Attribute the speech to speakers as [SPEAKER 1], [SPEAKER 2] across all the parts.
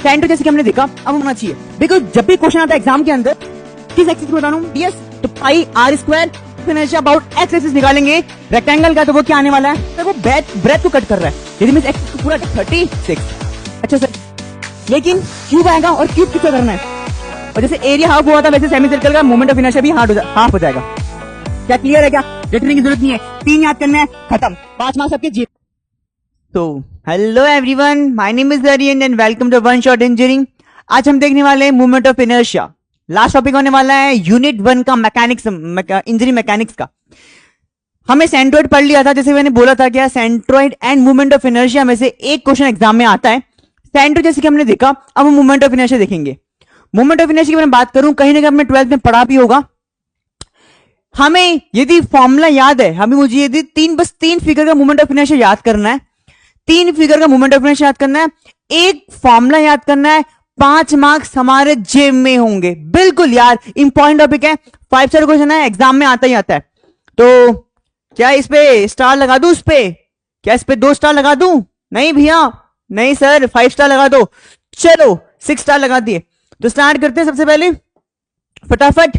[SPEAKER 1] Centre जैसे कि हमने देखा अब होना चाहिए, बिकॉज जब भी क्वेश्चन आता है एग्जाम के अंदर किस एक्सिस को बताना हूँ, डीएस, तो pi R square finish about X axis निकालेंगे रेक्टेंगल का, तो वो क्या आने वाला है सर, वो ब्रेथ को कट कर रहा है, यदि मैं एक्सिस को पूरा 36। अच्छा सर, लेकिन क्यूब आएगा और क्यूब कितना करना है, और जैसे एरिया हाफ हुआ था वैसे सेमी सर्कल का मोमेंट ऑफ इनर्शिया भी हाफ हो जाएगा। क्या क्लियर है? क्या रटने की जरूरत नहीं है, 3 याद करना है, खत्म, 5 मार्क्स आपके जीत। तो hello everyone, my name is Aryan and welcome to one shot engineering. आज हम देखने वाले हैं movement of inertia. Last topic होने वाला है यूनिट 1 का मैकेनिक्स, इंजीनियरिंग मैकेनिक्स का। हमने सेंट्रोइड पढ़ लिया था, जैसे मैंने बोला था क्या centroid and movement of inertia में से एक क्वेश्चन एग्जाम में आता है। सेंट्रोइड जैसे कि हमने देखा, अब हम मूवमेंट ऑफ इनर्शिया देखेंगे। मूवमेंट ऑफ इनर्शिया की मैं बात करूं, कहीं ना कहीं हमने 12th में पढ़ा भी होगा। हमें यदि फॉर्मूला याद है, हमें मुझे यदि बस तीन फिगर का मूवमेंट ऑफ इनर्शिया याद करना है, 3 फिगर का मूवमेंट ऑफ इनर्शिया याद करना है, एक फॉर्मूला याद करना है, 5 मार्क्स हमारे जेब में होंगे। बिल्कुल यार, इंपॉर्टेंट टॉपिक है, 5 स्टार क्वेश्चन है, एग्जाम में आता ही आता है। तो क्या इस पे स्टार लगा दूं? इस पे क्या इस पे 2 स्टार लगा दूं? नहीं भैया, नहीं सर, 5 स्टार लगा दो। चलो 6 स्टार लगा दिए। तो स्टार्ट करते हैं सबसे पहले फटाफट।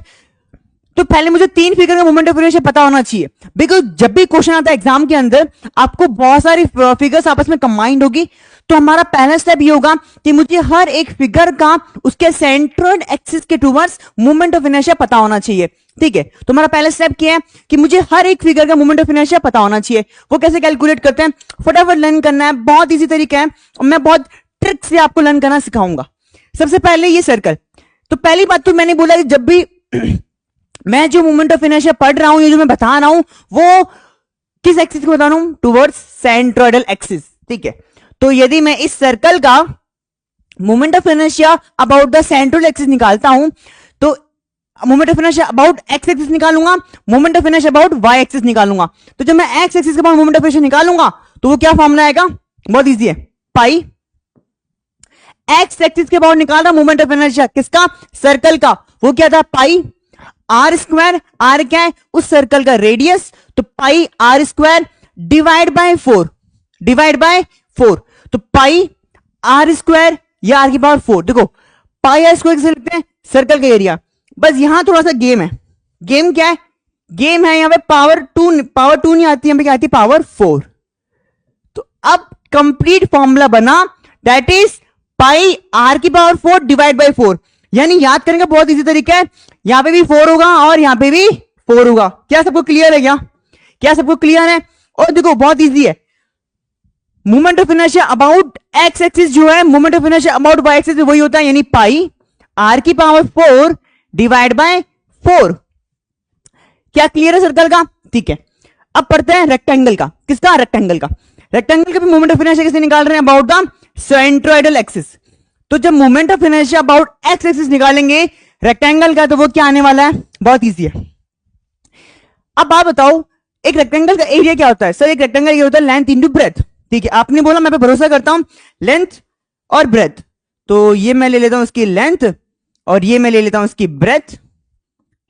[SPEAKER 1] तो पहले मुझे 3 फिगर का मोमेंट ऑफ इनर्शिया पता होना चाहिए, बिकॉज जब भी क्वेश्चन आता है एग्जाम के अंदर आपको बहुत सारी फिगर्स आपस में कंबाइंड होगी। तो हमारा पहला स्टेप ये होगा कि मुझे हर एक फिगर का उसके सेंट्रोइड एक्सिस के टुवर्ड्स मोमेंट ऑफ इनर्शिया पता होना चाहिए। ठीक है, तो हमारा पहला स्टेप क्या है कि मुझे हर एक फिगर का मोमेंट ऑफ इनर्शिया पता होना चाहिए। वो कैसे कैलकुलेट करते हैं, फटाफट लर्न करना है, बहुत इजी तरीका है और मैं बहुत ट्रिक से आपको लर्न करना सिखाऊंगा। सबसे पहले ये सर्कल। तो पहली बात तो मैंने बोला कि जब भी मैं जो मोमेंट ऑफ इनर्शिया पढ़ रहा हूं, ये जो मैं बता रहा हूं, वो किस एक्सिस को बता रहा हूं, टुवर्ड्स सेंट्रोइडल एक्सिस। ठीक है, तो यदि मैं इस सर्कल का moment of inertia about the centroidal axis निकालता हूं, तो moment of inertia about X axis निकालूंगा, moment of inertia about Y axis निकालूंगा। तो जब मैं एक्स एक्सिस के अबाउट मोमेंट ऑफ इनर्शिया निकालूंगा तो वो क्या फॉर्मूला आएगा, बहुत इजी है, पाई एक्स एक्सिस के अबाउट निकाल रहा मोमेंट ऑफ इनर्शिया किसका, सर्कल का, वो क्या था, पाई आर स्क्वायर। आर क्या है, उस सर्कल का रेडियस, तो pi R square divide by 4, divide by 4। तो पाई आर स्क्वायर या आर की पावर 4। देखो पाई आर स्क्वायर किसे लिखते हैं, सर्कल का एरिया। बस यहां थोड़ा सा गेम है। गेम क्या है, गेम है यहां पे पावर 2 नहीं आती, यहां पे क्या आती है, पावर 4। तो अब कंप्लीट फॉर्मूला बना, दैट इज पाई आर की पावर 4 डिवाइड बाय 4। यानी याद करने का बहुत इजी तरीका है, यहां पे भी 4 होगा और यहां पे भी 4 होगा। क्या सबको क्लियर है? क्या सबको क्लियर है? और देखो बहुत इजी है, moment of inertia about X axis जो है, moment of inertia about Y axis वही होता है, यानी पाई आर की पावर 4 डिवाइड बाय 4। क्या क्लियर है सर्कल का? ठीक है, अब पढ़ते हैं रेक्टेंगल का। किसका? रेक्टेंगल का। रेक्टेंगल का भी मोमेंट ऑफ इनर्शिया कैसे निकाल रहे हैं, अबाउट द सेंट्रोइडल एक्सिस। तो जब moment of inertia about X axis निकालेंगे रेक्टेंगल का, तो वो क्या आने वाला है, बहुत इजी है। अब आप बताओ एक रेक्टेंगल का एरिया क्या होता है? सर एक रेक्टेंगल ये होता है लेंथ इंटू ब्रेथ। ठीक है, आपने बोला, मैं पे भरोसा करता हूं, लेंथ और ब्रेथ। तो ये मैं ले लेता हूं इसकी लेंथ और ये मैं ले लेता हूं इसकी ब्रेथ।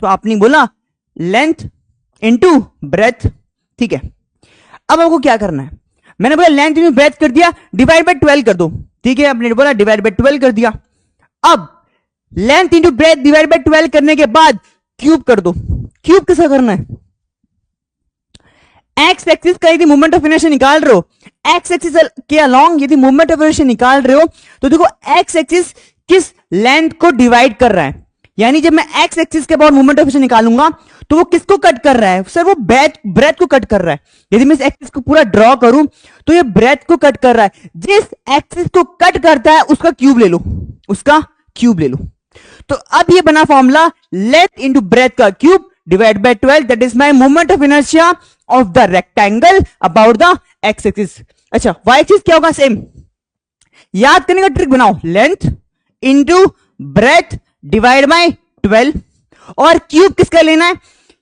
[SPEAKER 1] तो आपने बोला लेंथ इंटू ब्रेथ। ठीक है, अब आपको क्या करना है, मैंने बोला लेंथ इंटू ब्रेथ कर दिया, डिवाइड बाय 12 कर दो। ठीक है, आपने बोला डिवाइड बाय 12 कर दिया। अब length into breadth divide by 12 करने के बाद क्यूब कर दो। क्यूब किसका करना है, एक्स एक्सिस का यदि मोमेंट ऑफ इनर्शिया निकाल रहे हो, एक्स एक्सिस के अलोंग यदि मोमेंट ऑफ इनर्शिया निकाल रहे हो, तो देखो एक्स एक्सिस किस लेंथ को डिवाइड कर रहा है। यानी जब मैं एक्स एक्सिस के अबाउट मोमेंट ऑफ इनर्शिया निकालूंगा तो वो किसको कट कर रहा है, सर वो ब्रेथ को कट कर रहा है। यदि मैं इस एक्सिस को पूरा ड्रॉ करूं तो ये ब्रेथ को कट कर रहा है। जिस एक्सिस को कट करता है उसका क्यूब ले लो, उसका क्यूब ले लो। तो अब ये बना फॉर्मूला, लेंथ इंटू ब्रेथ का cube divide by 12, that is my moment of inertia of the rectangle about the x axis. अच्छा, वाई एक्सिस क्या होगा, सेम। याद करने का ट्रिक बनाओ, length into breadth divide by 12। और क्यूब किसका लेना है,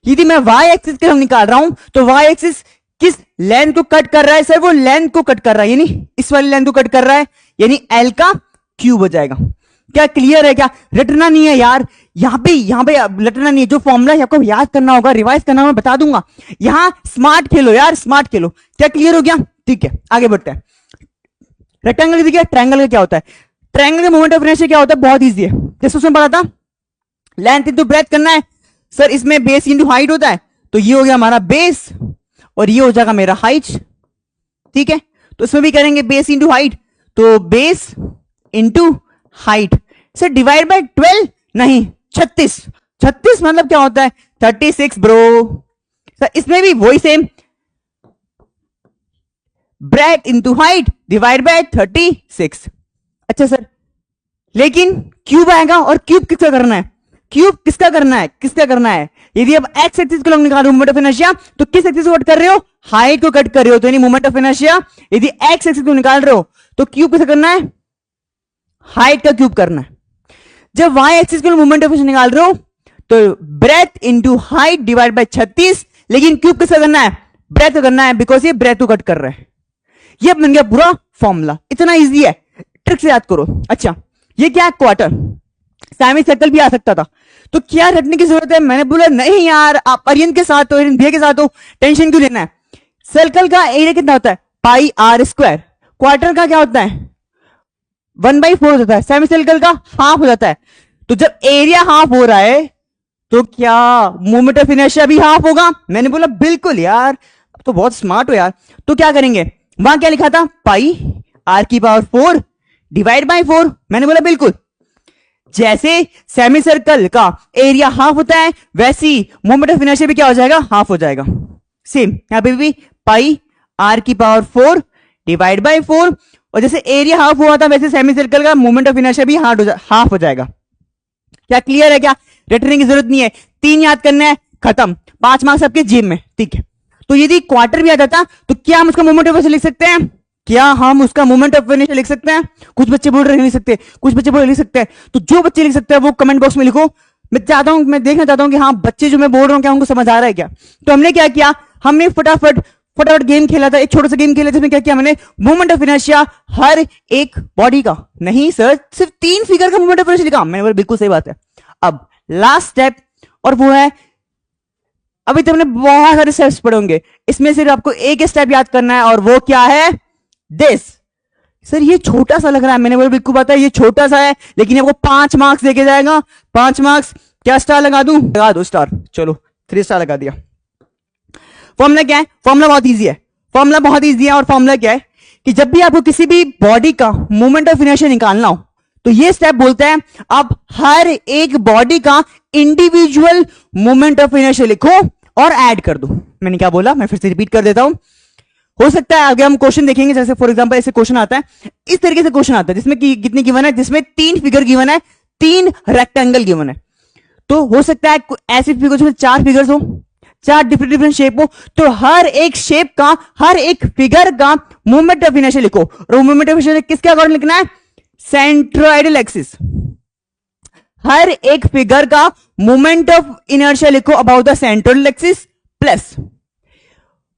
[SPEAKER 1] यदि मैं वाई एक्सिस का निकाल रहा हूं तो वाई एक्सिस किस लेंथ को कट कर रहा है, सर वो लेंथ को कट कर रहा है, यानी इस वाली लेंथ को कट कर रहा है, यानी एल का क्यूब हो जाएगा। क्या क्लियर है? क्या रटना नहीं है यार, यहां पे रटना नहीं है, जो फॉर्मूला आपको याद करना होगा, रिवाइज करना होगा, बता दूंगा। यहां स्मार्ट खेलो यार, स्मार्ट खेलो। क्या क्लियर हो गया? ठीक है, आगे बढ़ते हैं। रेक्टेंगल देखिए, ट्रायंगल का क्या होता है, ट्रायंगल का मोमेंट ऑफ इनर्शिया क्या होता है, बहुत इजी है, जैसे उसमें पता था लेंथ इंटू ब्रेथ करना है सर, इसमें बेस इंटू हाइट होता है, तो ये हो गया हमारा बेस और ये हो जाएगा मेरा हाइट, ठीक है। तो इसमें भी करेंगे बेस इंटू हाइट, तो base into height sir divide by 12 नहीं 36, 36 मतलब क्या होता है 36 ब्रो सर, इसमें भी वही same breath into height divide by 36। अच्छा सर लेकिन क्यूब आएगा, और क्यूब किसका करना है, क्यूब किसका करना है, किसका करना है, यदि अब एक्स एक्सिस को निकाल रहे हो मोमेंट ऑफ इनर्शिया, तो किस एक्सिस को कट कर रहे हो, हाइट को कट कर रहे हो, तो यानी मोमेंट ऑफ इनर्शिया यदि एक्स एक्सिस को निकाल रहे हो तो क्यूब किसका करना है, हाइट का क्यूब करना है। जब वाई एक्सिस को मोमेंट ऑफ इनर्शिया निकाल रहे हो तो breath into height divide by 36, लेकिन क्यूब किसका करना है, ब्रेथ का करना है, बिकॉज ये ब्रेथ को कट कर रहा है। ये बन गया पूरा फॉर्मूला, इतना इजी है, ट्रिक से याद करो। अच्छा ये क्या है, क्वार्टर, सेमी सर्कल भी आ सकता था, तो क्या रटने की जरूरत है, मैंने बोला नहीं यार आप अरियन के साथ हो, अरियन भैया के साथ हो, टेंशन क्यों लेना है। सर्कल का एरिया कितना होता है, पाई आर स्क्वायर, क्वार्टर का क्या होता है 1/4 होता है, सेमी सर्कल का हाफ हो जाता है, तो जब एरिया हाफ हो रहा है तो क्या मोमेंट ऑफ इनर्शिया भी हाफ होगा, मैंने बोला बिल्कुल यार, तो बहुत स्मार्ट हो यार। तो क्या करेंगे, वहां क्या लिखा था पाई आर की पावर 4 डिवाइड बाय 4, मैंने बोला बिल्कुल, जैसे सेमी सर्कल का एरिया हाफ होता है वैसी मोमेंट ऑफ इनर्शिया भी क्या हो जाएगा, हाफ हो जाएगा। सेम यहां पे भी पाई आर की पावर 4 डिवाइड बाय 4, और जैसे एरिया हाफ हुआ था वैसे सेमी सर्कल का मोमेंट ऑफ इनर्शिया भी हाफ हो जाएगा। क्या क्लियर है, क्या रटने की जरूरत नहीं है, 3 याद करना है, खत्म, 5 मार्क्स आपके जेब में, ठीक है। तो यदि क्वार्टर भी आ जाता तो क्या हम उसका मोमेंट ऑफ इनर्शिया लिख सकते हैं, क्या हम उसका मोमेंट ऑफ इनर्शिया लिख सकते हैं, कुछ बच्चे बोल रहे नहीं लिख सकते, कुछ बच्चे बोल रहे लिख सकते हैं, तो जो बच्चे लिख सकते हैं वो कमेंट बॉक्स में लिखो, मैं चाहता हूं, मैं देखना चाहता हूं कि हाँ बच्चे जो मैं बोल रहा हूं क्या उनको समझ आ रहा है क्या। तो हमने क्या किया, हमने फटाफट गेम खेला था, एक छोटा सा गेम खेला जिसमें क्या किया मैंने, मोमेंट ऑफ इनर्शिया हर एक बॉडी का, नहीं सर सिर्फ 3 फिगर का मोमेंट ऑफ इनर्शिया लिखा, मैंने बोला बिल्कुल सही बात है। अब लास्ट स्टेप, और वो है, अभी तो हमने बहुत सारे स्टेप्स पढ़े होंगे, इसमें सिर्फ आपको एक स्टेप याद करना है, और वो क्या है, दिस। सर ये छोटा सा लग रहा है, मैंने बोला बिल्कुल पता है ये छोटा सा है, लेकिन आपको 5 मार्क्स देके जाएगा, 5 मार्क्स, क्या स्टार लगा दूं, लगा दो स्टार, चलो 3 स्टार लगा दिया। फॉर्मूला क्या है, फॉर्मूला बहुत इजी है, फॉर्मूला बहुत इजी है, और फॉर्मूला क्या है कि जब भी आपको किसी भी बॉडी का मोमेंट ऑफ इनर्शिया निकालना हो तो ये स्टेप बोलते हैं आप हर एक बॉडी का इंडिविजुअल मोमेंट ऑफ इनर्शिया लिखो और ऐड कर दो। मैंने क्या बोला, मैं फिर से रिपीट कर देता हूं, हो सकता है आगे हम क्वेश्चन देखेंगे, जैसे फॉर एग्जांपल ऐसे क्वेश्चन आता है, इस तरीके से क्वेश्चन आता है जिसमें कि कितनी गिवन है, जिसमें 3 फिगर गिवन है, 3 रेक्टेंगल गिवन है, तो हो सकता है ऐसे फिगर जिसमें 4 फिगर्स हो, 4 डिफरेंट शेप हो, तो हर एक शेप का, हर एक फिगर का मोमेंट ऑफ इनर्शिया लिखो, और मोमेंट ऑफ इनर्शिया किसके अकॉर्डिंग लिखना है, सेंट्रोइडल एक्सिस, हर एक फिगर का मोमेंट ऑफ इनर्शिया लिखो about the centroidal axis, plus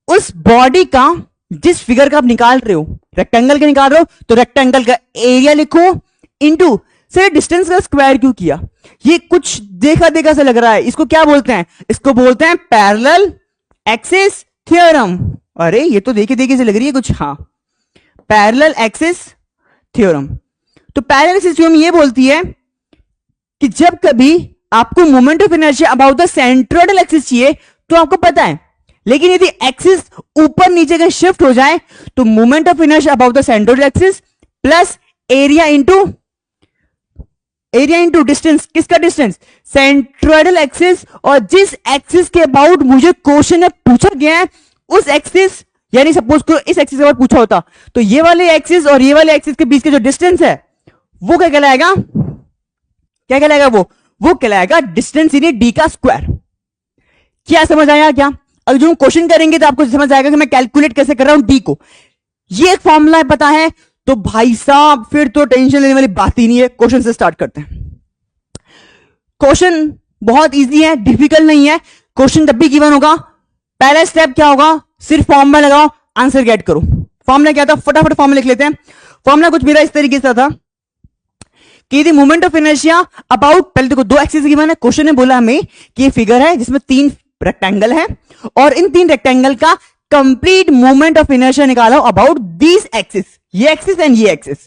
[SPEAKER 1] उस बॉडी का जिस फिगर का आप निकाल रहे हो, रेक्टेंगल का निकाल रहे हो तो रेक्टेंगल का एरिया लिखो, इनटू सर डिस्टेंस का स्क्वायर क्यों किया, ये कुछ देखा देखा सा लग रहा है, इसको क्या बोलते हैं, इसको बोलते हैं पैरेलल एक्सिस थ्योरम। अरे ये तो देखे देखे से लग रही है कुछ, हाँ पैरेलल एक्सिस थ्योरम। तो पैरेलल एक्सिस थ्योरम ये बोलती है कि जब कभी आपको moment of inertia about the centroidal axis चाहिए तो आपको पता है, लेकिन यदि एक्सिस ऊपर नीचे का शिफ्ट हो जाए तो moment of inertia about the centroidal axis plus area into distance, किसका डिस्टेंस, सेंट्रोइडल एक्सिस, और जिस एक्सिस के अबाउट मुझे क्वेश्चन में पूछा गया है उस एक्सिस, यानी सपोज करो इस एक्सिस के अबाउट पूछा होता तो ये वाले एक्सिस और ये वाले एक्सिस के बीच के जो डिस्टेंस है वो क्या कहलाएगा, क्या कहलाएगा, वो कहलाएगा डिस्टेंस यानी डी का स्क्वायर। क्या समझ आया क्या, अब जो हम क्वेश्चन करेंगे तो आपको समझ आएगा कि मैं कैलकुलेट कैसे कर रहा हूं डी को, ये एक फॉर्मूला पता है तो भाई साहब फिर तो टेंशन लेने वाली बात ही नहीं है। क्वेश्चन से स्टार्ट करते हैं, क्वेश्चन बहुत इजी है, डिफिकल्ट नहीं है। क्वेश्चन जब भी गिवन होगा पहला स्टेप क्या होगा, सिर्फ फॉर्मूला लगाओ, आंसर गेट करो। फॉर्मूला क्या था, फटाफट फॉर्मूला लिख लेते हैं। फॉर्मूला कुछ मेरा इस तरीके से था कि the moment of inertia about, पहले देखो 2 एक्सिस गिवन है, क्वेश्चन ने बोला हमें कि ये फिगर है जिसमें 3 रेक्टेंगल है और इन 3 रेक्टेंगल का कंप्लीट मोमेंट ऑफ इनर्शिया निकालो अबाउट दिस एक्सिस, ये एक्सिस एंड ये एक्सिस,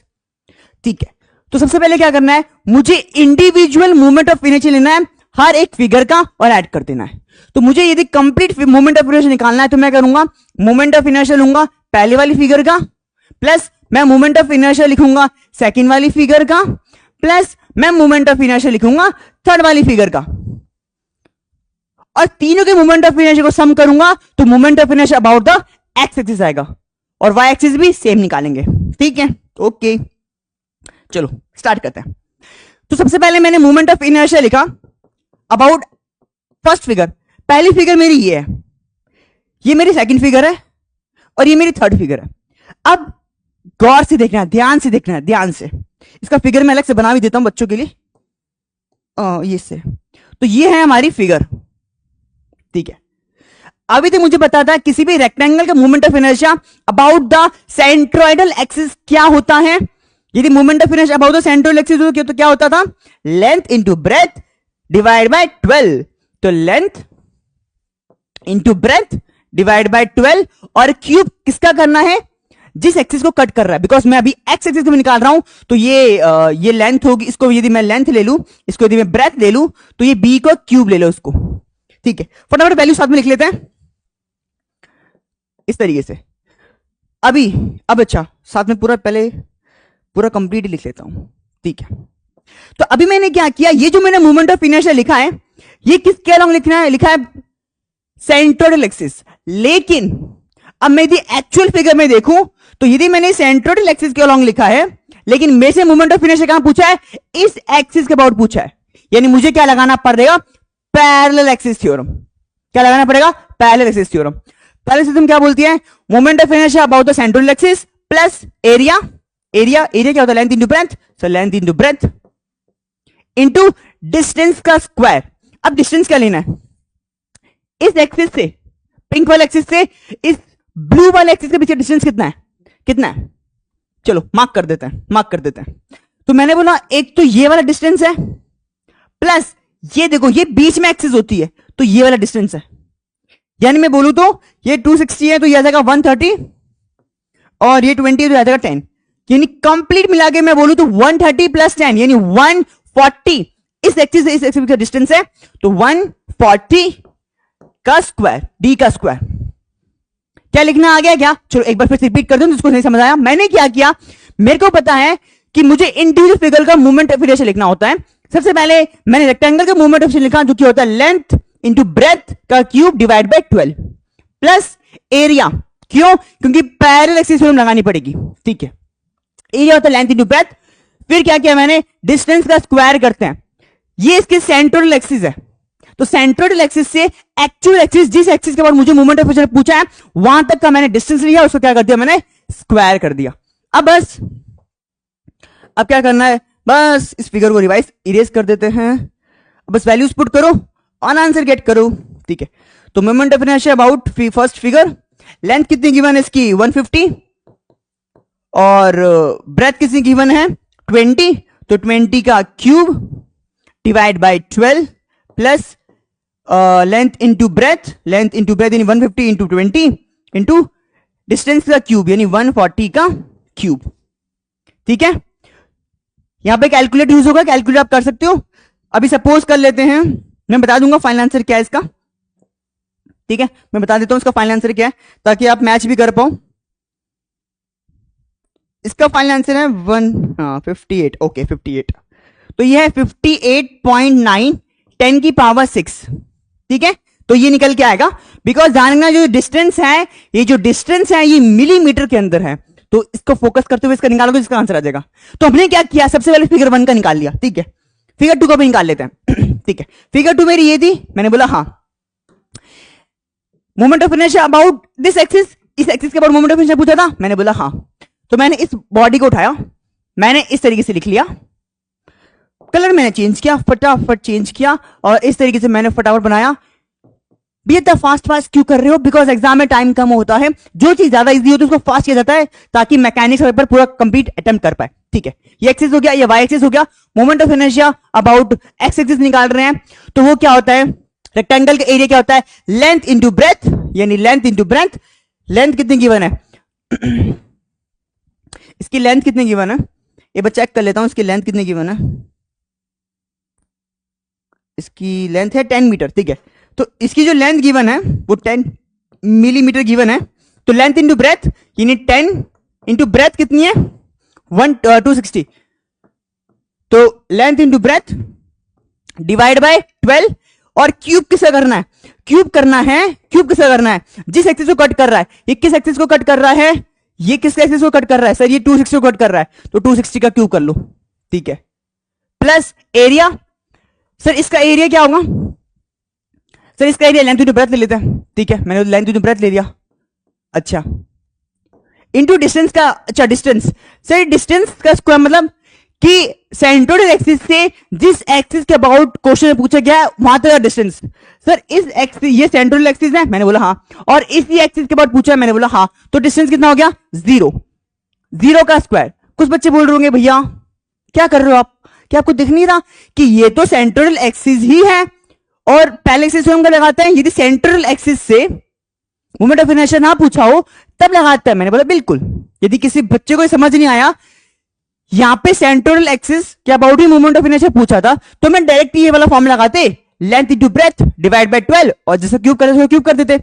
[SPEAKER 1] ठीक है। तो सबसे पहले क्या करना है, मुझे इंडिविजुअल मोमेंट ऑफ इनर्शिया लेना है हर एक फिगर का और ऐड कर देना है। तो मुझे यदि कंप्लीट मोमेंट ऑफ इनर्शिया निकालना है तो मैं करूंगा मोमेंट ऑफ इनर्शिया लूंगा पहले वाली फिगर का, प्लस मैं मोमेंट ऑफ इनर्शिया लिखूंगा सेकंड वाली फिगर का, प्लस मैं मोमेंट ऑफ इनर्शिया लिखूंगा थर्ड वाली फिगर का, और तीनों के मोमेंट ऑफ इनर्शिया को सम करूंगा तो moment of inertia about the x axis आएगा, और वाई एक्सिस भी सेम निकालेंगे। ठीक है, ओके चलो स्टार्ट करते हैं। तो सबसे पहले मैंने मोमेंट ऑफ इनर्शिया लिखा अबाउट फर्स्ट फिगर। पहली फिगर मेरी ये है, ये मेरी सेकंड फिगर है, और ये मेरी थर्ड फिगर है। अब गौर से देखना है, ध्यान से देखना है, ध्यान से। इसका फिगर मैं अलग से बना भी देता हूं बच्चों के लिए, ये से। तो ये है हमारी फिगर, ठीक है। अभी तो मुझे पता था किसी भी रेक्टेंगल का moment of inertia about the centroidal axis क्या होता है। यदि moment of inertia about the centroidal axis हो तो क्या होता था, length into breadth divide by 12। तो length into breadth divide by 12, और क्यूब किसका करना है, जिस एक्सिस को कट कर रहा है। बिकॉज मैं अभी एक्स एक्सिस में निकाल रहा हूं, तो ये लेंथ होगी। इसको यदि मैं लेंथ ले लूं, इसको यदि मैं ब्रेथ ले लूं, तो ये बी को क्यूब ले लो उसको। ठीक है, फटाफट वैल्यू साथ में लिख लेते हैं इस तरीके से। अब अच्छा साथ में पूरा कंप्लीट लिख लेता हूं। ठीक है, तो अभी मैंने क्या किया, ये जो मैंने मोमेंट ऑफ इनर्शिया लिखा है, ये किसके अलोंग लिखा है सेंट्रोइडल एक्सिस। लेकिन अब मैं यदि एक्चुअल फिगर में देखूं तो यदि मैंने सेंट्रोइडल एक्सिस के अलोंग लिखा है, लेकिन मेरे से मोमेंट ऑफ इनर्शिया कहां पूछा है, इस एक्सिस के अबाउट पूछा है। यानी मुझे क्या लगाना पड़ेगा, पैरेलल एक्सिस थ्योरम। क्या लगाना पड़ेगा, parallel axis theorem. Parallel system क्या बोलती है, moment of inertia about the centroidal axis plus area क्या होता है, length into breadth. So length into breadth into distance का स्क्वायर। अब डिस्टेंस क्या लेना है, इस एक्सिस से, पिंक वाले एक्सिस से इस ब्लू वाले एक्सिस के पीछे डिस्टेंस कितना है, चलो मार्क कर देते हैं। तो मैंने बोला एक तो ये वाला डिस्टेंस है, प्लस ये देखो ये बीच में एक्सिस होती है, तो ये वाला डिस्टेंस है। यानी मैं बोलूं तो ये 260 है, तो ये आ जाएगा 130, और ये 20 है तो आ जाएगा 10। यानी कंप्लीट मिला के मैं बोलूं तो 130 प्लस 10 यानी 140 इस एक्सिस से इस एक्सिस का डिस्टेंस है। तो 140 का स्क्वायर, डी का स्क्वायर। क्या लिखना आ गया क्या, चलो एक बार फिर रिपीट कर दूं जिसको नहीं समझ आया। मैंने क्या किया, मेरे को पता है कि मुझे इंडिविजुअल फिगर का मोमेंट ऑफ इनर्शिया लिखना होता है। सबसे पहले मैंने रेक्टेंगल का मोमेंट ऑफ इनर्शिया लिखा, जो कि होता है लेंथ इंटू ब्रेथ का cube divide by 12 plus area. क्यों, क्योंकि पैरेलल एक्सिस थ्योरम लगानी पड़ेगी। ठीक है, एरिया होता है लेंथ इंटू ब्रेथ। फिर क्या किया मैंने, डिस्टेंस का स्क्वायर करते हैं। ये इसकी सेंट्रोइडल एक्सिस है, तो सेंट्रोइडल एक्सिस से एक्चुअल एक्सिस, जिस एक्सिस के बाद मुझे मोमेंट ऑफ इनर्शिया पूछा है, वहां तक का मैंने डिस्टेंस लिया, उसको क्या कर दिया मैंने, स्क्वायर कर दिया। अब क्या करना है, बस इस फिगर को रिवाइज इरेज कर देते हैं। बस वैल्यूज पुट करो और आंसर गेट करो। ठीक है, तो moment of inertia about first figure, length कितनी गिवन है इसकी 150, और ब्रेथ कितनी गिवन है 20, तो 20 का cube divide by 12 plus length into breadth यानी 150 इंटू 20 इंटू डिस्टेंस का क्यूब यानी 140 का क्यूब। ठीक है, यहां पे कैलकुलेट यूज होगा, कैलकुलेट आप कर सकते हो। अभी सपोज कर लेते हैं, मैं बता दूंगा फाइनल आंसर क्या है इसका। ठीक है, मैं बता देता हूं इसका फाइनल आंसर क्या है, ताकि आप मैच भी कर पाओ। इसका फाइनल आंसर है 58। ओके 58, तो ये है 58.9 10 की पावर 6। ठीक है, तो ये निकल के आएगा। बिकॉज जानना जो डिस्टेंस है, ये मिलीमीटर के अंदर है, तो इसको फोकस करते हुए इसका निकालोगे, इसका आंसर आ जाएगा। तो हमने क्या किया, सबसे पहले फिगर 1 का निकाल लिया। ठीक है, फिगर 2 का भी निकाल लेते हैं। ठीक है, फिगर 2 मेरी ये थी, मैंने बोला हाँ moment of inertia about this axis, इस एक्सिस के अबाउट मोमेंट ऑफ इनर्शिया पूछा था, मैंने बोला हाँ। तो मैंने इस बॉडी को उठाया, मैंने इस तरीके से लिख लिया, कलर मैंने चेंज किया, फटाफट चेंज किया, और इस तरीके से मैंने फटाफट बनाया। भी इतना फास्ट क्यों कर रहे हो, बिकॉज एग्जाम में टाइम कम होता है। जो चीज ज्यादा इजी होती है उसको फास्ट किया जाता है, ताकि मैकेनिक्स पेपर पूरा कंप्लीट अटेम्प्ट कर पाए। ठीक है, ये एक्सिस हो गया, ये वाई एक्सिस हो गया। Moment of inertia about X axis निकाल रहे हैं, तो वो क्या होता है, रेक्टेंगल का एरिया क्या होता है, लेंथ इंटू ब्रेथ यानी लेंथ इंटू ब्रेथ। लेंथ कितनी गिवन है इसकी लेंथ कितनी गिवन है, एक बार चेक कर लेता हूं इसकी लेंथ कितनी गिवन है। इसकी लेंथ है 10 मीटर, ठीक है। तो इसकी जो लेंथ गिवन है वो 10 मिलीमीटर गिवन है। तो लेंथ इंटू ब्रेथ यानी 10 इंटू ब्रेथ कितनी है 260। तो length into breadth divide by 12 और क्यूब किसे करना है, क्यूब करना है, क्यूब किसे करना है जिस एक्सिस को कट कर रहा है। ये किस एक्सिस को कट कर रहा है, ये किस एक्सिस को कट कर रहा है सर, ये 260 को कट कर रहा है, तो 260 का क्यूब कर लो, ठीक है। प्लस एरिया, सर इसका एरिया क्या होगा, सर इसका एरिया लेंथ इंटू ब्रेथ ले लेते हैं, ठीक है। मैंने लेंथ इंटू ब्रेथ ले लिया, अच्छा इंटू डिस्टेंस का, अच्छा डिस्टेंस, सर डिस्टेंस का स्क्वायर मतलब कि सेंट्रोइड एक्सिस से जिस एक्सिस के अबाउट क्वेश्चन में पूछा गया है वहां तक डिस्टेंस। सर इस एक्सिस, ये सेंट्रोइड एक्सिस है, मैंने बोला हाँ, और इसी एक्सिस के अबाउट पूछा है, मैंने बोला हाँ, तो डिस्टेंस कितना हो गया 0, 0 का स्क्वायर। कुछ बच्चे बोल रहे होंगे भैया क्या कर रहे हो आप, क्या आपको दिख नहीं रहा कि ये तो सेंट्रल एक्सिस ही है और पहले एक्सिस हम लगाते हैं, यदि सेंट्रल एक्सिस से मोमेंट ऑफ इनर्शिया ना पूछा हो तब लगाता है। मैंने बोला बिल्कुल, यदि किसी बच्चे को समझ नहीं आया यहां पे सेंट्रल एक्सिस के about he moment of inertia पूछा था तो मैं डायरेक्ट ये वाला फॉर्म लगाते, length into breadth divide by 12 और जैसे क्यूब करे क्यूब कर देते।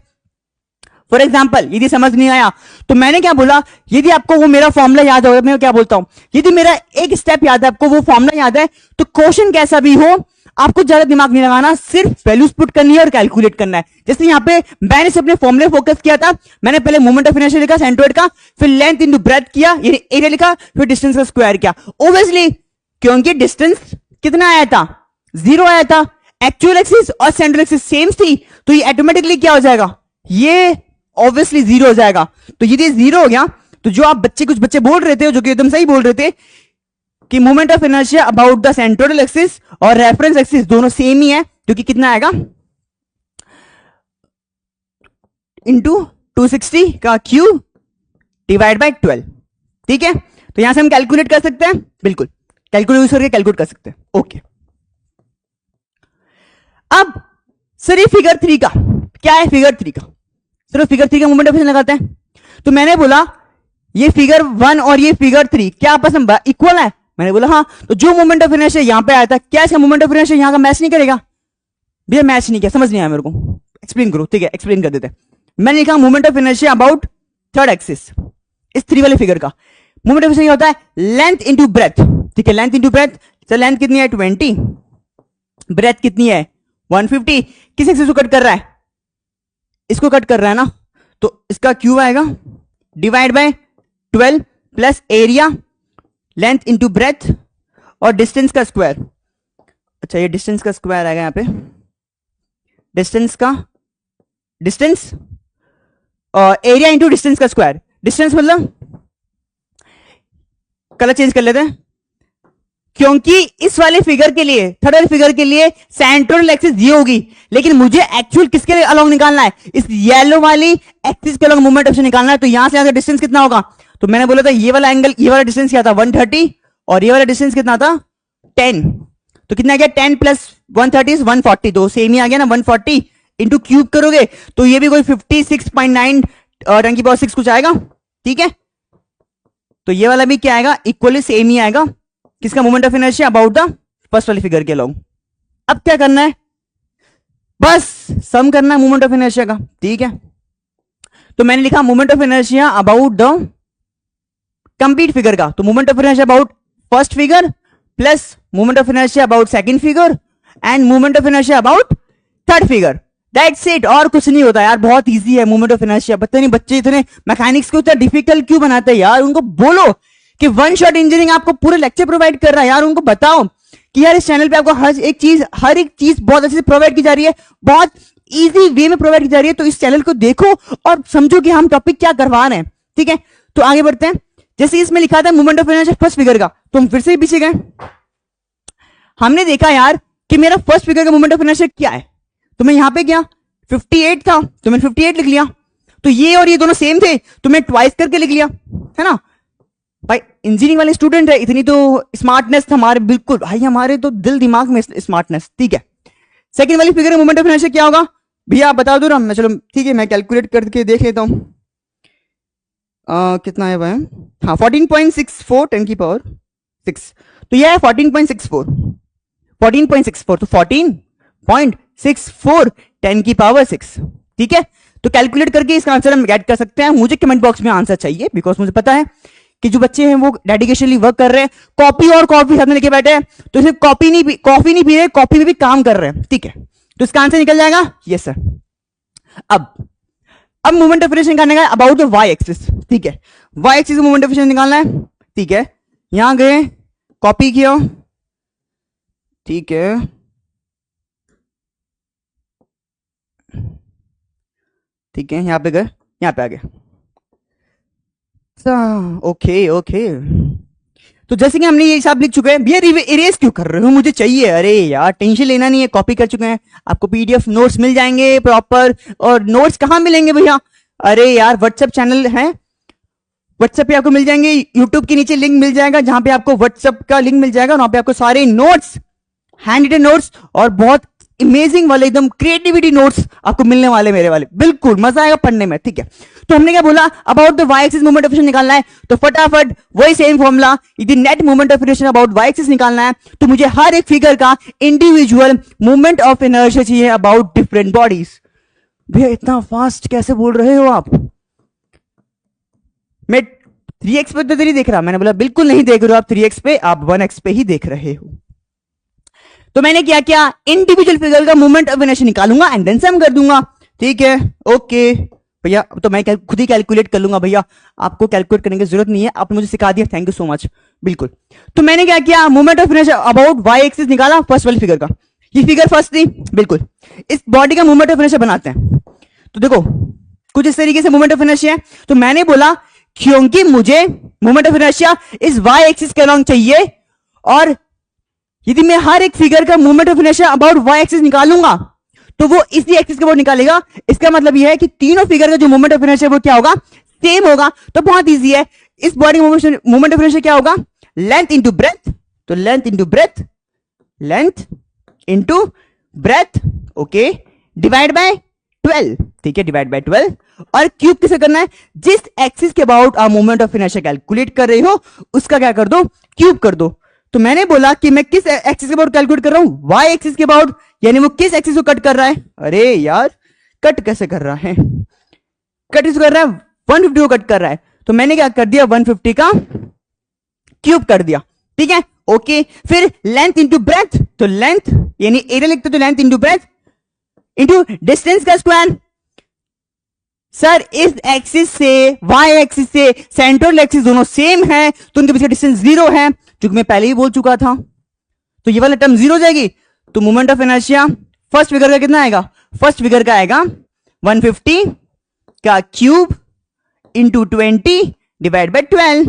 [SPEAKER 1] फॉर एग्जांपल यदि समझ नहीं आया तो मैंने क्या बोला, यदि आपको वो मेरा फॉर्मूला याद होगा, मैं क्या बोलता हूं, यदि मेरा एक स्टेप याद है, आपको वो फॉर्मूला याद है, तो क्वेश्चन कैसा भी हो आपको ज्यादा दिमाग नहीं लगाना, सिर्फ वैल्यूज पुट करनी है और कैलकुलेट करना है। जैसे यहाँ पे मैंने अपने फॉर्मूले फोकस किया था, मैंने पहले मोमेंट ऑफ इनर्शिया लिखा सेंट्रोइड का, फिर लेंथ इनटू ब्रेथ किया यानी एरिया लिखा, फिर डिस्टेंस का स्क्वायर किया। ऑब्वियसली क्योंकि डिस्टेंस कितना आया था 0 आया था, एक्चुअल एक्सिस और सेंट्रल एक्सिस सेम थी, तो ये ऑटोमेटिकली क्या हो जाएगा, ये ऑब्वियसली 0 हो जाएगा। तो यदि 0 हो गया तो जो आप बच्चे कुछ बच्चे बोल रहे थे जो कि एकदम सही बोल रहे थे कि moment of inertia about the centroid axis और रेफरेंस एक्सिस दोनों सेम ही है, क्योंकि कितना आएगा इंटू 260 का क्यूब डिवाइड बाय 12, ठीक है। तो यहां से हम कैलकुलेट कर सकते हैं, बिल्कुल कैलकुलेट यूज करके कैलकुलेट कर सकते हैं, ओके। अब सर ये फिगर 3 का क्या है, फिगर 3 का सर फिगर 3 का मोमेंट ऑफ इनर्शिया लगाते हैं। तो मैंने बोला ये फिगर 1 और ये फिगर 3 क्या आपस में इक्वल है, मैंने बोला हाँ। तो जो मोमेंट ऑफ इनर्शिया यहां पे आया था क्या इसका मोमेंट ऑफ इनर्शिया यहां का मैच नहीं करेगा, भैया मैच नहीं किया, समझ नहीं आया मेरे को, एक्सप्लेन करो, ठीक है एक्सप्लेन कर देते हैं। मैंने लिखा moment of inertia about third axis, इस 3 वाले फिगर का मोमेंट ऑफ इनर्शिया होता है लेंथ इंटू ब्रेथ, ठीक है। Length into breadth, sir length कितनी है 20, ब्रेथ कितनी है 150, किस एक्सिस को कट कर रहा है, इसको कट कर रहा है ना, तो इसका क्यूब आएगा divide by 12 plus area length into breadth और डिस्टेंस का स्क्वायर। अच्छा ये डिस्टेंस का स्क्वायर आएगा यहां पे, डिस्टेंस का डिस्टेंस और एरिया इंटू डिस्टेंस का स्क्वायर। डिस्टेंस मतलब कलर चेंज कर लेते हैं, क्योंकि इस वाले फिगर के लिए थर्ड वाले फिगर के लिए सेंट्रल एक्सिस ये होगी, लेकिन मुझे एक्चुअल किसके अलोंग निकालना है, इस येलो वाली एक्सिस के अलोंग मोमेंट ऑफ निकालना है। तो यहां से यहां का डिस्टेंस कितना होगा, तो मैंने बोला था ये वाला एंगल, ये वाला डिस्टेंस क्या था 130 और ये वाला डिस्टेंस कितना था 10, तो कितना गया 10 प्लस 130 इज 140, तो सेम ही आ गया ना 140 इंटू क्यूब करोगे तो ये भी कोई 56.9 10 की पावर 6 कुछ आएगा, ठीक है। तो ये वाला भी क्या आएगा इक्वली सेम ही आएगा, किसका moment of inertia about the first वाले फिगर के अलोंग। अब क्या करना है, बस सम करना है मोमेंट ऑफ इनर्शिया का, ठीक है। तो मैंने लिखा moment of inertia about the complete figure का, तो moment of inertia about first figure plus moment of inertia about second figure end moment of inertia about third figure, that's it. और कुछ नहीं होता यार, बहुत इजी है मोमेंट ऑफ इनर्शिया। पता नहीं बच्चे इतने मैकेनिक्स को इतना डिफिकल्ट क्यों बनाते हैं यार, उनको बोलो कि वन शॉट इंजीनियरिंग आपको पूरे लेक्चर प्रोवाइड कर रहा है यार, उनको बताओ कि यार इस चैनल पे आपको हर एक चीज बहुत अच्छे से प्रोवाइड की जा रही है, बहुत इजी वे में प्रोवाइड की जा रही है। तो इस चैनल को देखो और समझो कि हम टॉपिक क्या करवा रहे हैं, ठीक है। तो आगे बढ़ते हैं, जैसे इसमें लिखा था moment of inertia first figure का, तो हम फिर से पीछे गए, हमने देखा यार कि मेरा फर्स्ट फिगर का मोमेंट ऑफ इनर्शिया क्या है, तो मैं यहां पे गया 58 था तो मैंने 58 लिख लिया, तो ये और ये दोनों सेम थे तो मैं ट्वाइस करके लिख लिया, है ना भाई। इंजीनियरिंग वाले स्टूडेंट है, इतनी तो स्मार्टनेस हमारे, बिल्कुल भाई हमारे तो दिल दिमाग में स्मार्टनेस, ठीक है। सेकंड वाली फिगर मोमेंट ऑफ इनर्शिया क्या होगा भैया आप बता दो ना, मैं चलो ठीक है मैं कैलकुलेट करके देख लेता हूं, कितना है भाई, हाँ 14.64 10 की पावर 6, तो यह है 14.64, 14.64, तो 14.64 10 की पावर 6, ठीक है। तो कैलकुलेट करके इसका आंसर हम गेट कर सकते हैं। मुझे कमेंट बॉक्स में आंसर चाहिए, बिकॉज मुझे पता है कि जो बच्चे हैं वो डेडिकेशनली वर्क कर रहे हैं, कॉपी और कॉफी साथ में लेके बैठे हैं, तो सिर्फ कॉफी नहीं पी रहे, कॉफी में भी काम कर रहे हैं, ठीक है। तो इसका आंसर निकल जाएगा यस सर। अब मोमेंट ऑफ इनर्शिया निकालने का अबाउट द वाई एक्सिस, ठीक है। वाई एक्सिस का मोमेंट ऑफ इनर्शिया निकालना है, ठीक है। यहां गए, कॉपी किया, ठीक है, ठीक है, यहां पे गए, यहां पे आ गए, ओके ओके। तो जैसे कि हमने ये हिसाब लिख चुके हैं भैया, इरेज क्यों कर रहे हो, मुझे चाहिए, अरे यार टेंशन लेना नहीं है, कॉपी कर चुके हैं, आपको पीडीएफ नोट्स मिल जाएंगे प्रॉपर। और नोट्स कहां मिलेंगे भैया, अरे यार व्हाट्सएप चैनल है, व्हाट्सएप पे आपको मिल जाएंगे, यूट्यूब के नीचे लिंक मिल जाएगा जहां पे आपको व्हाट्सएप का लिंक मिल जाएगा, वहां पे आपको सारे नोट्स, हैंड रिटन नोट्स और बहुत अमेजिंग वाले एकदम क्रिएटिविटी नोट्स आपको मिलने वाले, मेरे वाले, बिल्कुल मजा आएगा पढ़ने में, ठीक है। तो हमने क्या बोला, about the Y axis moment of inertia निकालना है, तो फटाफट वही सेम फॉर्मूला, यदि net moment of inertia about Y axis निकालना है, तो मुझे हर एक फिगर का इंडिविजुअल मोमेंट ऑफ इनर्शिया चाहिए अबाउट डिफरेंट बॉडीज। भैया इतना फास्ट कैसे बोल रहे हो आप, मैं 3x पे तो नहीं देख रहा, मैंने बोला बिल्कुल नहीं देख रहे हो आप 3x पे, आप 1x पे ही देख रहे हो। तो मैंने क्या किया, इंडिविजुअल फिगर का मोमेंट ऑफ इनर्शिया निकालूंगा एंड देन सम कर दूंगा, ठीक है, ओके भैया। तो मैं खुद ही कैलकुलेट कर लूंगा भैया, आपको कैलकुलेट करने की जरूरत नहीं है, आपने मुझे सिखा दिया, थैंक यू सो मच, बिल्कुल। तो मैंने क्या किया, moment of inertia about Y axis निकाला, फर्स्ट वाली फिगर का, ये फिगर फर्स्ट थी, बिल्कुल। इस बॉडी का मोमेंट ऑफ इनर्शिया बनाते हैं, तो देखो कुछ इस तरीके से मोमेंट ऑफ इनर्शिया है। तो मैंने बोला क्योंकि मुझे मोमेंट ऑफ इनर्शिया इस वाई एक्सिस के अलोंग चाहिए, और यदि मैं हर एक फिगर का moment of inertia about Y axis निकालूंगा तो वो इसी एक्सिस के अबाउट निकालेगा। इसका मतलब यह है कि तीनों फिगर का जो मोमेंट ऑफ इनर्शिया वो क्या होगा, सेम होगा। तो बहुत इजी है, इस बॉडी मोमेंट ऑफ इनर्शिया क्या होगा, लेंथ इंटू ब्रेथ, तो length into breadth, length into breadth, okay, divide by 12, ठीक है, डिवाइड बाय 12। और क्यूब किसे करना है, जिस एक्सिस के अबाउट आप मोमेंट ऑफ इनर्शिया कैलकुलेट कर रहे हो उसका क्या कर दो, क्यूब कर दो। तो मैंने बोला कि मैं किस एक्सिस के अबाउट कैलकुलेट कर रहा हूं, वाई एक्सिस के अबाउट, यानी वो किस एक्सिस को कट कर रहा है, अरे यार कट कैसे कर रहा है, कट किस कर रहा है, 150 को कट कर रहा है। तो मैंने क्या कर दिया, 150 का क्यूब कर दिया, ठीक है, ओके। फिर लेंथ इंटू ब्रेथ, तो लेंथ यानी एरिया लिखते तो length into breadth into distance का स्क्वायर। सर इस एक्सिस से वाई एक्सिस से सेंट्रल एक्सिस दोनों सेम है, तो उनके बीच का डिस्टेंस 0 है, जो मैं पहले ही बोल चुका था। तो ये वाला टर्म 0 हो जाएगी, तो moment of inertia first figure का कितना आएगा, फर्स्ट फिगर का आएगा 150 का क्यूब इंटू 20 डिवाइड बाय 12।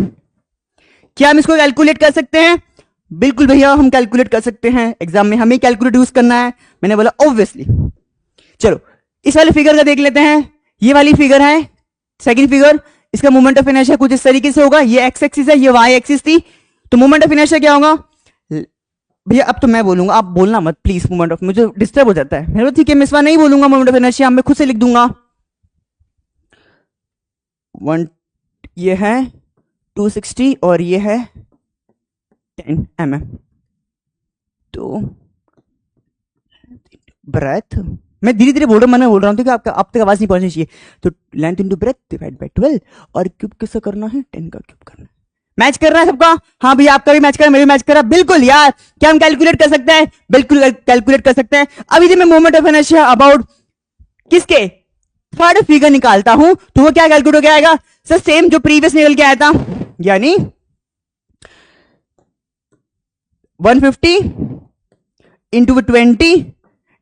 [SPEAKER 1] क्या हम इसको कैलकुलेट कर सकते हैं, बिल्कुल भैया हम कैलकुलेट कर सकते हैं, एग्जाम में हमें कैलकुलेट यूज करना है, मैंने बोला ऑब्वियसली। चलो इस वाले फिगर का देख लेते हैं, ये वाली फिगर है सेकंड फिगर, इसका मोमेंट ऑफ इनर्शिया कुछ इस तरीके से होगा, ये एक्स एक्सिस है, ये वाई एक्सिस थी, तो मोमेंट ऑफ इनर्शिया क्या होगा भैया, अब तो मैं बोलूंगा, आप बोलना मत प्लीज, मोमेंट ऑफ, मुझे डिस्टर्ब हो जाता है, ठीक है मैं इस बार नहीं बोलूंगा मोमेंट ऑफ इनर्शिया, मैं खुद से लिख दूंगा। ये है 260 और ये है 10 mm, तो ब्रेथ, मैं धीरे धीरे बोल रहा हूं, मैं बोल रहा हूं कि आपका आप तक आवाज नहीं पहुंचनी चाहिए। तो length into breadth divide by 12, और क्यूब किसका करना है, 10 का क्यूब करना है। मैच कर रहा है सबका, हाँ भैया आपका भी मैच कर रहा है, मेरे भी मैच कर रहा है, बिल्कुल यार। क्या हम कैलकुलेट कर सकते हैं, बिल्कुल कैलकुलेट कर सकते हैं। अभी जब मैं मोमेंट ऑफ इनर्शिया अबाउट किसके थर्ड फिगर निकालता हूं तो वो क्या कैलकुलेट हो गया आएगा, सर सेम जो प्रीवियस निकल के आया था, यानी 150 into 20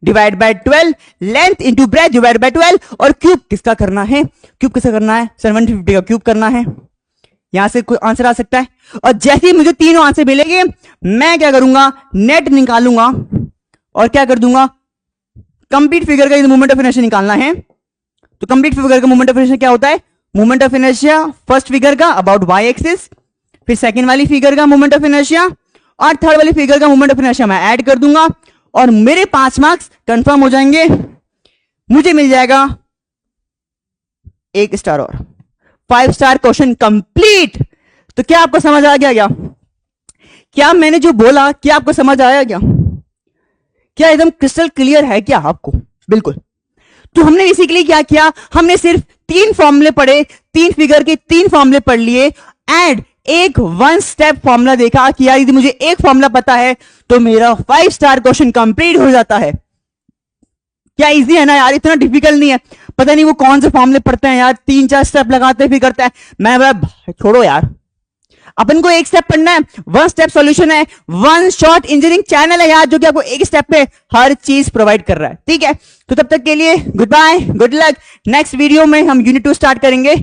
[SPEAKER 1] divide by 12, length into breadth divide by 12, और क्यूब किसका करना है, क्यूब किसका करना है सर, 150 का क्यूब करना है। यहां से कोई आंसर आ सकता है, और जैसे ही मुझे तीनों आंसर मिलेंगे मैं क्या करूंगा, नेट निकालूंगा और क्या कर दूंगा, कंप्लीट फिगर का मोमेंट ऑफ इनर्शिया निकालना है। तो कंप्लीट फिगर का मोमेंट ऑफ इनर्शिया क्या होता है, moment of inertia first figure का अबाउट वाई एक्सिस, फिर सेकंड वाली फिगर का मोमेंट ऑफ इनर्शिया, और थर्ड वाली फिगर का मोमेंट ऑफ इनर्शिया मैं ऐड कर दूंगा, और मेरे 5 मार्क्स कंफर्म हो जाएंगे, मुझे मिल जाएगा 1 स्टार और 5 स्टार क्वेश्चन कंप्लीट। तो क्या आपको समझ आ गया क्या क्या मैंने जो बोला क्या आपको समझ आया क्या एकदम क्रिस्टल क्लियर है क्या आपको? बिल्कुल। तो हमने बेसिकली क्या किया, हमने सिर्फ 3 फॉर्मूले पढ़े, 3 फिगर के 3 फॉर्मूले पढ़ लिए एंड एक 1 स्टेप फॉर्मूला देखा कि यार यदि मुझे एक फॉर्मूला पता है तो मेरा 5 स्टार क्वेश्चन कंप्लीट हो जाता है। क्या इजी है ना यार, इतना डिफिकल्ट नहीं है। पता नहीं वो कौन से फॉर्मूले पढ़ते हैं यार, 3-4 स्टेप लगाते फिर करता है। मैं बोला छोड़ो यार, अपन को एक स्टेप पढ़ना है, 1 स्टेप सॉल्यूशन है, 1 शॉट इंजीनियरिंग चैनल है यार जो कि आपको एक स्टेप पे हर चीज प्रोवाइड कर रहा है। ठीक है, तो तब तक के लिए good bye, good luck. Next video में हम यूनिट 2 स्टार्ट करेंगे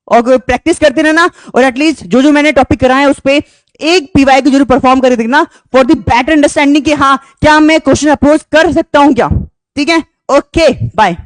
[SPEAKER 1] और प्रैक्टिस करते रहना और एटलीस्ट जो जो मैंने टॉपिक कराया है उस पर एक पीवाई को जरूर परफॉर्म कर देखना फॉर द बेटर अंडरस्टैंडिंग कि हाँ क्या मैं क्वेश्चन अप्रोच कर सकता हूं क्या। ठीक है, ओके बाय।